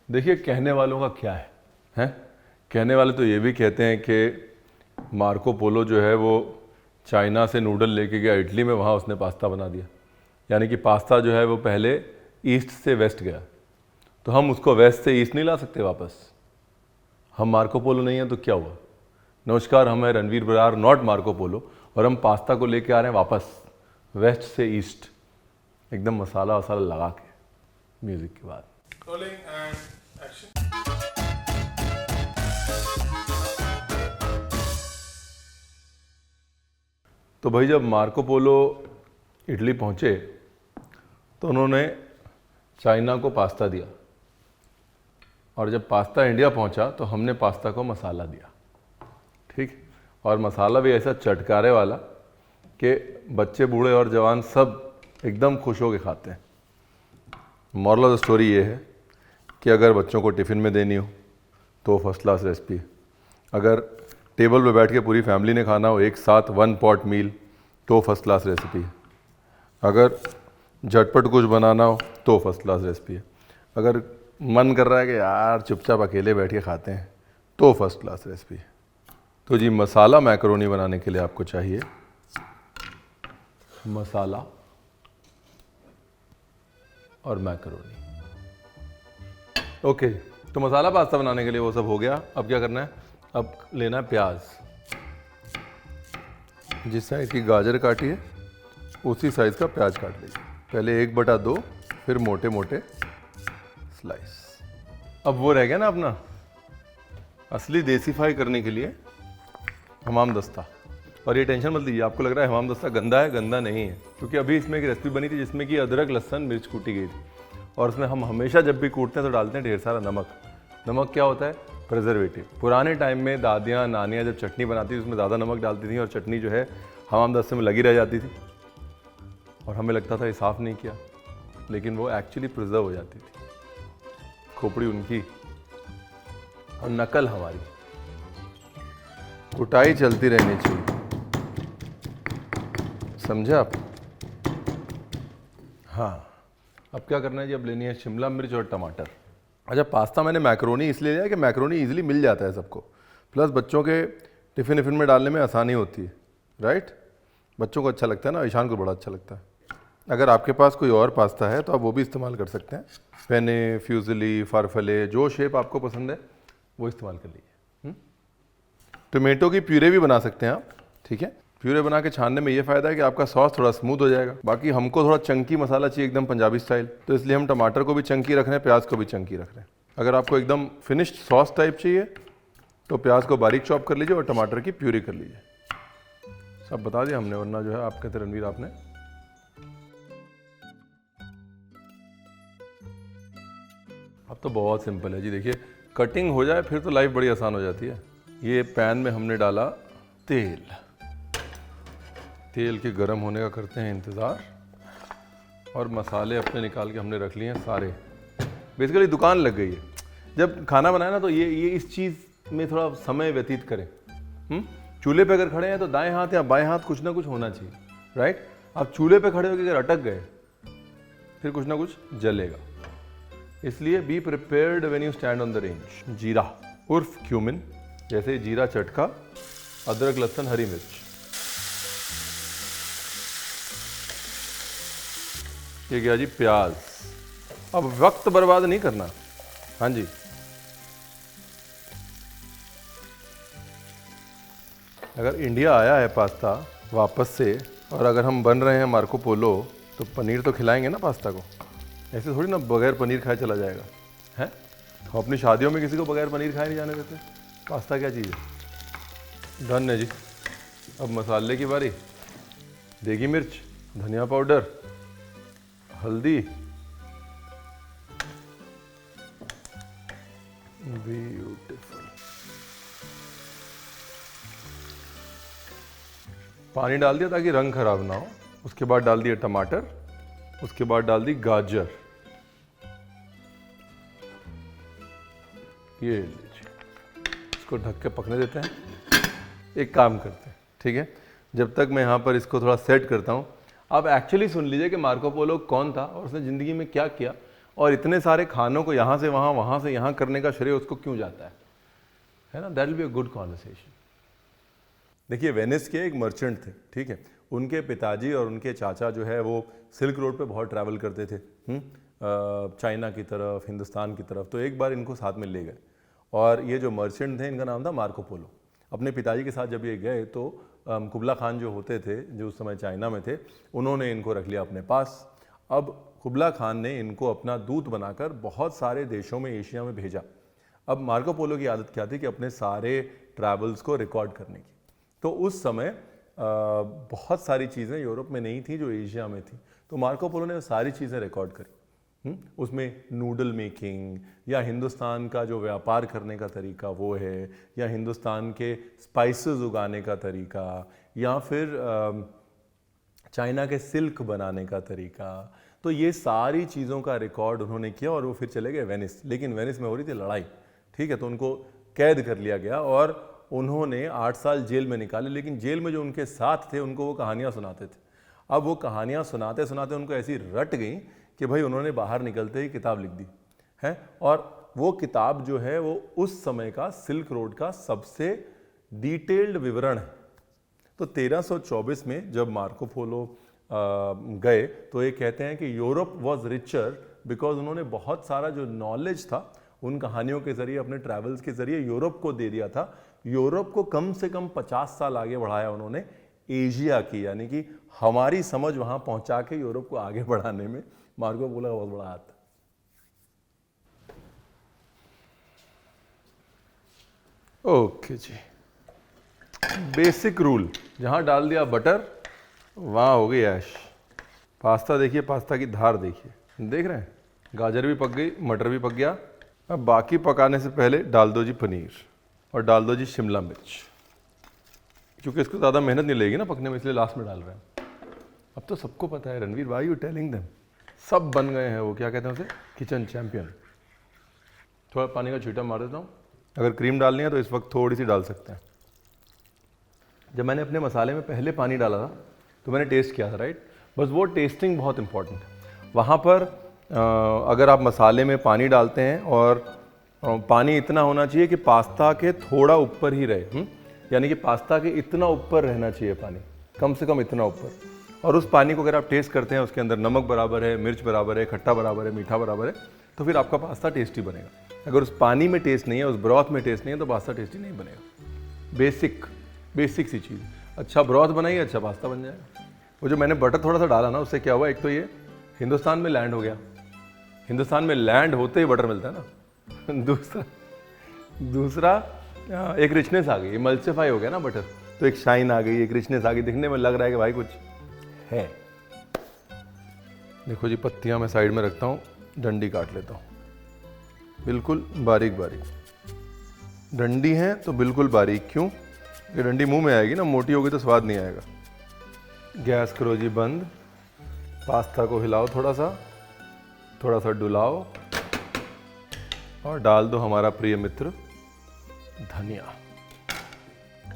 देखिए कहने वालों का क्या है, हैं? कहने वाले तो ये भी कहते हैं कि मार्को पोलो जो है वो चाइना से नूडल लेके गया इटली में, वहाँ उसने पास्ता बना दिया। यानी कि पास्ता जो है वो पहले ईस्ट से वेस्ट गया, तो हम उसको वेस्ट से ईस्ट नहीं ला सकते वापस। हम मार्को पोलो नहीं हैं तो क्या हुआ? नमस्कार, हम हैं Ranveer Brar, not Marco Polo, और हम पास्ता को लेके आ रहे हैं वापस वेस्ट से ईस्ट, एकदम मसाला वसाला लगा के। म्यूजिक के बाद Rolling and action. तो भाई जब मार्को पोलो इटली पहुंचे तो उन्होंने चाइना को पास्ता दिया, और जब पास्ता इंडिया पहुंचा तो हमने पास्ता को मसाला दिया, ठीक? और मसाला भी ऐसा चटकारे वाला कि बच्चे बूढ़े और जवान सब एकदम खुश होकर खाते हैं। मॉरल ऑफ द स्टोरी ये है कि अगर बच्चों को टिफ़िन में देनी हो तो फर्स्ट क्लास रेसिपी है। अगर टेबल पे बैठ के पूरी फैमिली ने खाना हो एक साथ वन पॉट मील तो फर्स्ट क्लास रेसिपी है। अगर झटपट कुछ बनाना हो तो फर्स्ट क्लास रेसिपी है। अगर मन कर रहा है कि यार चुपचाप अकेले बैठ के खाते हैं तो फर्स्ट क्लास रेसिपी है। तो जी मसाला मैकरोनी बनाने के लिए आपको चाहिए मसाला और मैकरोनी। ओके, तो मसाला पास्ता बनाने के लिए वो सब हो गया। अब क्या करना है? अब लेना है प्याज। जिस साइज़ की गाजर काटी है उसी साइज़ का प्याज काट लीजिए। पहले 1/2, फिर मोटे मोटे स्लाइस। अब वो रह गया ना अपना असली देसीफाई करने के लिए हमाम दस्ता। और ये टेंशन मत लीजिए, आपको लग रहा है हमाम दस्ता गंदा है, गंदा नहीं है, क्योंकि अभी इसमें एक रेसिपी बनी थी जिसमें कि अदरक लहसुन मिर्च कूटी गई थी, और उसमें हम हमेशा जब भी कूटते हैं तो डालते हैं ढेर सारा नमक। नमक क्या होता है? प्रिजर्वेटिव। पुराने टाइम में दादियाँ नानियाँ जब चटनी बनाती थी उसमें ज़्यादा नमक डालती थी और चटनी जो है हमाम दस्ते में लगी रह जाती थी, और हमें लगता था ये साफ़ नहीं किया, लेकिन वो एक्चुअली प्रिजर्व हो जाती थी। खोपड़ी उनकी और नकल हमारी। कुटाई चलती रहनी चाहिए, समझे आप? हाँ, अब क्या करना है जी? अब लेनी है शिमला मिर्च और टमाटर। अच्छा, पास्ता मैंने मैक्रोनी इसलिए लिया कि मैक्रोनी इजीली मिल जाता है सबको, प्लस बच्चों के टिफ़िन विफ़िन में डालने में आसानी होती है, राइट? बच्चों को अच्छा लगता है ना, ईशान को बड़ा अच्छा लगता है। अगर आपके पास कोई और पास्ता है तो आप वो भी इस्तेमाल कर सकते हैं। पेने, फ्यूजली, फारफले, जो शेप आपको पसंद है वो इस्तेमाल कर लीजिए। टोमेटो की प्यूरे भी बना सकते हैं आप, ठीक है? प्यूरे बना के छानने में ये फ़ायदा है कि आपका सॉस थोड़ा स्मूथ हो जाएगा। बाकी हमको थोड़ा चंकी मसाला चाहिए, एकदम पंजाबी स्टाइल, तो इसलिए हम टमाटर को भी चंकी रख रहे हैं, प्याज को भी चंकी रख रहे हैं। अगर आपको एकदम फिनिश्ड सॉस टाइप चाहिए तो प्याज को बारीक चॉप कर लीजिए और टमाटर की प्यूरी कर लीजिए। सब बता दिया हमने, वरना जो है आप कहते रणवीर आपने। अब तो बहुत सिंपल है जी, देखिए कटिंग हो जाए फिर तो लाइफ बड़ी आसान हो जाती है। ये पैन में हमने डाला तेल। तेल के गर्म होने का करते हैं इंतज़ार, और मसाले अपने निकाल के हमने रख लिए हैं सारे। बेसिकली दुकान लग गई है। जब खाना बनाए ना तो ये इस चीज़ में थोड़ा समय व्यतीत करें। चूल्हे पे अगर खड़े हैं तो दाएं हाथ या बाएं हाथ कुछ ना कुछ होना चाहिए, राइट? आप चूल्हे पे खड़े होकर अगर अटक गए फिर कुछ ना कुछ जलेगा, इसलिए be prepared when you stand on the range. जीरा उर्फ क्यूमिन, जैसे जीरा चटका, अदरक लहसुन हरी मिर्च, ये गया जी प्याज। अब वक्त बर्बाद नहीं करना। हाँ जी, अगर इंडिया आया है पास्ता वापस से, और अगर हम बन रहे हैं मार्को पोलो, तो पनीर तो खिलाएंगे ना पास्ता को। ऐसे थोड़ी ना बगैर पनीर खाए चला जाएगा, हैं? हम अपनी शादियों में किसी को बगैर पनीर खाए नहीं जाने देते। पास्ता क्या चीज़ है? डन है जी। अब मसाले की बारी। देगी मिर्च, धनिया पाउडर, हल्दी, ब्यूटीफुल, पानी डाल दिया ताकि रंग खराब ना हो। उसके बाद डाल दिया टमाटर, उसके बाद डाल दी गाजर। ये लीजिए, इसको ढक के पकने देते हैं। एक काम करते हैं, ठीक है? जब तक मैं यहाँ पर इसको थोड़ा सेट करता हूँ, आप एक्चुअली सुन लीजिए कि मार्को पोलो कौन था और उसने ज़िंदगी में क्या किया, और इतने सारे खानों को यहाँ से वहाँ से यहाँ करने का श्रेय उसको क्यों जाता है ना? That will be a good conversation. देखिए, वेनिस के एक मर्चेंट थे, ठीक है, उनके पिताजी और उनके चाचा जो है वो सिल्क रोड पे बहुत ट्रैवल करते थे, चाइना की तरफ, हिंदुस्तान की तरफ। तो एक बार इनको साथ में ले गए, और ये जो मर्चेंट थे इनका नाम था मार्को पोलो। अपने पिताजी के साथ जब ये गए तो कुबला खान जो होते थे, जो उस समय चाइना में थे, उन्होंने इनको रख लिया अपने पास। अब कुबला खान ने इनको अपना दूत बनाकर बहुत सारे देशों में, एशिया में भेजा। अब मार्को पोलो की आदत क्या थी कि अपने सारे ट्रैवल्स को रिकॉर्ड करने की। तो उस समय बहुत सारी चीज़ें यूरोप में नहीं थी जो एशिया में थी, तो मार्को पोलो ने वो सारी चीज़ें रिकॉर्ड करी। उसमें नूडल मेकिंग, या हिंदुस्तान का जो व्यापार करने का तरीका वो है, या हिंदुस्तान के स्पाइसेस उगाने का तरीका, या फिर चाइना के सिल्क बनाने का तरीका। तो ये सारी चीज़ों का रिकॉर्ड उन्होंने किया, और वो फिर चले गए वेनिस। लेकिन वेनिस में हो रही थी लड़ाई, ठीक है, तो उनको कैद कर लिया गया और उन्होंने 8 साल जेल में निकाले। लेकिन जेल में जो उनके साथ थे उनको वो कहानियाँ सुनाते थे। अब वो कहानियाँ सुनाते सुनाते उनको ऐसी रट गई कि भाई उन्होंने बाहर निकलते ही किताब लिख दी है, और वो किताब जो है वो उस समय का सिल्क रोड का सबसे डिटेल्ड विवरण है। तो 1324 में जब मार्को पोलो गए तो ये कहते हैं कि यूरोप वॉज रिचर बिकॉज उन्होंने बहुत सारा जो नॉलेज था उन कहानियों के जरिए, अपने ट्रैवल्स के जरिए यूरोप को दे दिया था। यूरोप को कम से कम 50 साल आगे बढ़ाया उन्होंने एशिया की, यानी कि हमारी समझ वहां पहुंचा के यूरोप को आगे बढ़ाने में मार्को पोलो का बहुत बड़ा हाथ था। ओके जी, बेसिक रूल, जहां डाल दिया बटर वहां हो गई ऐश। पास्ता देखिए, पास्ता की धार देखिए, देख रहे हैं, गाजर भी पक गई, मटर भी पक गया। अब बाकी पकाने से पहले डाल दो जी पनीर, और डाल दो जी शिमला मिर्च, क्योंकि इसको ज़्यादा मेहनत नहीं लगेगी ना पकने में, इसलिए लास्ट में डाल रहे हैं। अब तो सबको पता है Ranveer, why you telling them, सब बन गए हैं वो, क्या कहते हैं उसे, किचन चैंपियन। थोड़ा पानी का छींटा मार देता हूँ। अगर क्रीम डालनी है तो इस वक्त थोड़ी सी डाल सकते हैं। जब मैंने अपने मसाले में पहले पानी डाला था तो मैंने टेस्ट किया था, राइट, बस वो टेस्टिंग बहुत इंपॉर्टेंट है। वहाँ पर अगर आप मसाले में पानी डालते हैं और पानी इतना होना चाहिए कि पास्ता के थोड़ा ऊपर ही रहे, यानी कि पास्ता के इतना ऊपर रहना चाहिए पानी, कम से कम इतना ऊपर। और उस पानी को अगर आप टेस्ट करते हैं, उसके अंदर नमक बराबर है, मिर्च बराबर है, खट्टा बराबर है, मीठा बराबर है, तो फिर आपका पास्ता टेस्टी बनेगा। अगर उस पानी में टेस्ट नहीं है, उस ब्रॉथ में टेस्ट नहीं है, तो पास्ता टेस्टी नहीं बनेगा। बेसिक सी चीज़, अच्छा ब्रॉथ बनाइए, अच्छा पास्ता बन जाएगा। वो जो मैंने बटर थोड़ा सा डाला ना, उससे क्या हुआ, एक तो ये हिंदुस्तान में लैंड हो गया, हिंदुस्तान में लैंड होते ही बटर मिलता है ना। दूसरा एक रिचनेस आ गई, इमल्सिफाई हो गया ना बटर, तो एक शाइन आ गई, एक रिचनेस आ गई, दिखने में लग रहा है कि भाई कुछ है। देखो जी, पत्तियां मैं साइड में रखता हूँ, डंडी काट लेता हूँ, बिल्कुल बारीक बारीक डंडी है तो बिल्कुल बारीक। क्यों? ये डंडी मुंह में आएगी ना, मोटी होगी तो स्वाद नहीं आएगा। गैस करो जी बंद, पास्ता को हिलाओ, थोड़ा सा डुलाओ, और डाल दो हमारा प्रिय मित्र धनिया।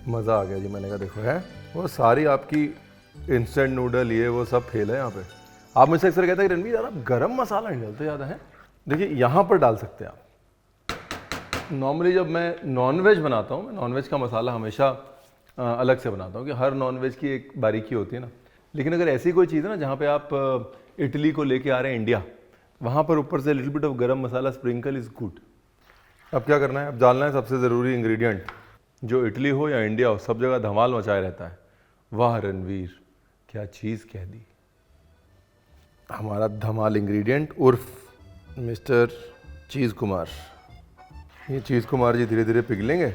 मज़ा आ गया जी। मैंने कहा देखो है, वो सारी आपकी इंस्टेंट नूडल ये वो सब फेल है यहाँ पे। आप मुझसे अक्सर कहते हैं कि रणवीर यार आप गरम मसाला नहीं डालते ज़्यादा है। देखिए यहाँ पर डाल सकते हैं आप। नॉर्मली जब मैं नॉनवेज बनाता हूँ, मैं नॉनवेज का मसाला हमेशा अलग से बनाता हूँ कि हर नॉनवेज की एक बारीकी होती है ना। लेकिन अगर ऐसी कोई चीज़ है ना जहाँ पे आप इटली को लेके आ रहे हैं इंडिया, वहाँ पर ऊपर से लिटिल बिट ऑफ गरम मसाला स्प्रिंकल इज़ गुड। अब क्या करना है, अब डालना है सबसे ज़रूरी इंग्रेडिएंट, जो इटली हो या इंडिया हो सब जगह धमाल मचाए रहता है। वाह रणवीर क्या चीज़ कह दी। हमारा धमाल इंग्रेडिएंट उर्फ मिस्टर चीज़ कुमार। ये चीज़ कुमार जी धीरे धीरे पिघलेंगे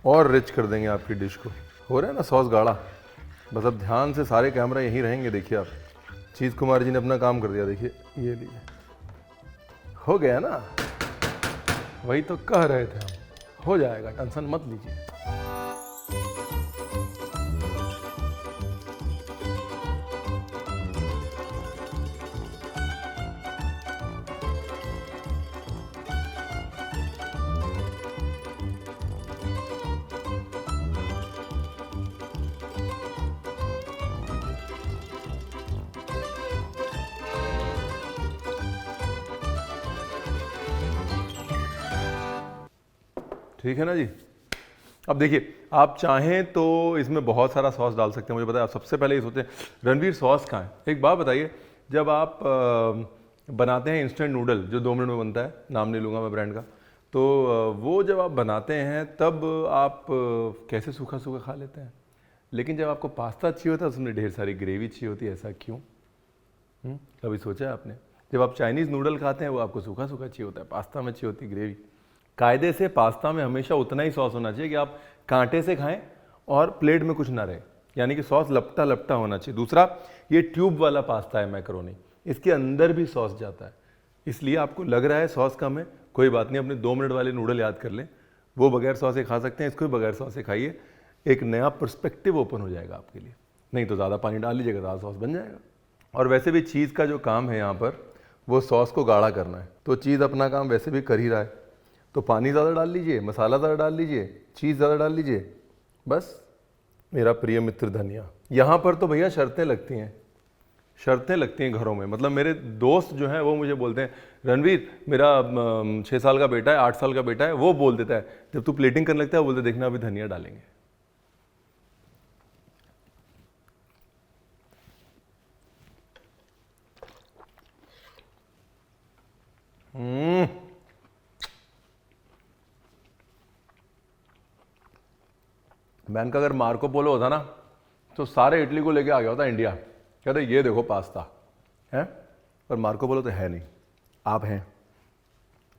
और रिच कर देंगे आपकी डिश को। हो रहा है ना सॉस गाढ़ा। बस अब ध्यान से सारे कैमरा यहीं रहेंगे। देखिए आप, चीज़ कुमार जी ने अपना काम कर दिया। देखिए ये लीजिए, हो गया ना। वही तो कह रहे थे हम, हो जाएगा, टेंशन मत लीजिए। ठीक है ना जी। अब देखिए, आप चाहें तो इसमें बहुत सारा सॉस डाल सकते हैं। मुझे पता है आप सबसे पहले ये सोचते हैं रणवीर सॉस कहाँ है। एक बात बताइए, जब आप बनाते हैं इंस्टेंट नूडल जो 2 मिनट में बनता है, नाम नहीं लूँगा मैं ब्रांड का, तो वो जब आप बनाते हैं तब आप कैसे सूखा सूखा खा लेते हैं, लेकिन जब आपको पास्ता चाहिए होता है उसमें ढेर सारी ग्रेवी चाहिए होती है। ऐसा क्यों? कभी सोचा है आपने? जब आप चाइनीज़ नूडल खाते हैं वो आपको सूखा सूखा चाहिए होता है, पास्ता में चाहिए होती है ग्रेवी। कायदे से पास्ता में हमेशा उतना ही सॉस होना चाहिए कि आप कांटे से खाएं और प्लेट में कुछ ना रहे, यानी कि सॉस लपटा लपटा होना चाहिए। दूसरा, ये ट्यूब वाला पास्ता है मैकरोनी, इसके अंदर भी सॉस जाता है, इसलिए आपको लग रहा है सॉस कम है, कोई बात नहीं। अपने 2 मिनट वाले नूडल याद कर लें, वो बगैर सॉस से खा सकते हैं, इसको भी बगैर सॉस से खाइए। एक नया पर्सपेक्टिव ओपन हो जाएगा आपके लिए। नहीं तो ज़्यादा पानी डाल लीजिएगा, ज़्यादा सॉस बन जाएगा। और वैसे भी चीज़ का जो काम है यहाँ पर, वो सॉस को गाढ़ा करना है, तो चीज़ अपना काम वैसे भी कर ही रहा है। तो पानी ज़्यादा डाल लीजिए, मसाला ज़्यादा डाल लीजिए, चीज़ ज़्यादा डाल लीजिए, बस। मेरा प्रिय मित्र धनिया। यहाँ पर तो भैया शर्तें लगती हैं, शर्तें लगती हैं घरों में। मतलब मेरे दोस्त जो हैं वो मुझे बोलते हैं, रणवीर मेरा 6 साल का बेटा है, 8 साल का बेटा है, वो बोल देता है जब तू प्लेटिंग करने लगता है, बोलते देखना अभी धनिया डालेंगे। मैन का अगर मार्को पोलो होता ना तो सारे इटली को लेके आ गया होता इंडिया, कहते ये देखो पास्ता है। पर मार्को पोलो तो है नहीं, आप हैं,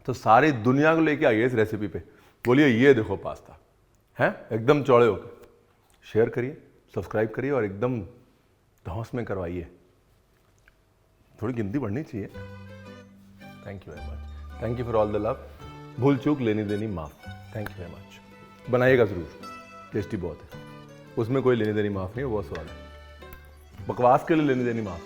तो सारी दुनिया को लेके आइए इस रेसिपी पे, बोलिए ये देखो पास्ता है, एकदम चौड़े होकर। शेयर करिए, सब्सक्राइब करिए और एकदम धौंस में करवाइए। थोड़ी गिनती बढ़नी चाहिए। Thank you very much, thank you for all the love. भूल चूक लेनी देनी माफ। Thank you very much. बनाइएगा ज़रूर, टेस्टी बहुत है, उसमें कोई लेनी देनी माफ़ नहीं है, वो बहुत स्वाद है। बकवास के लिए लेनी देनी माफ़।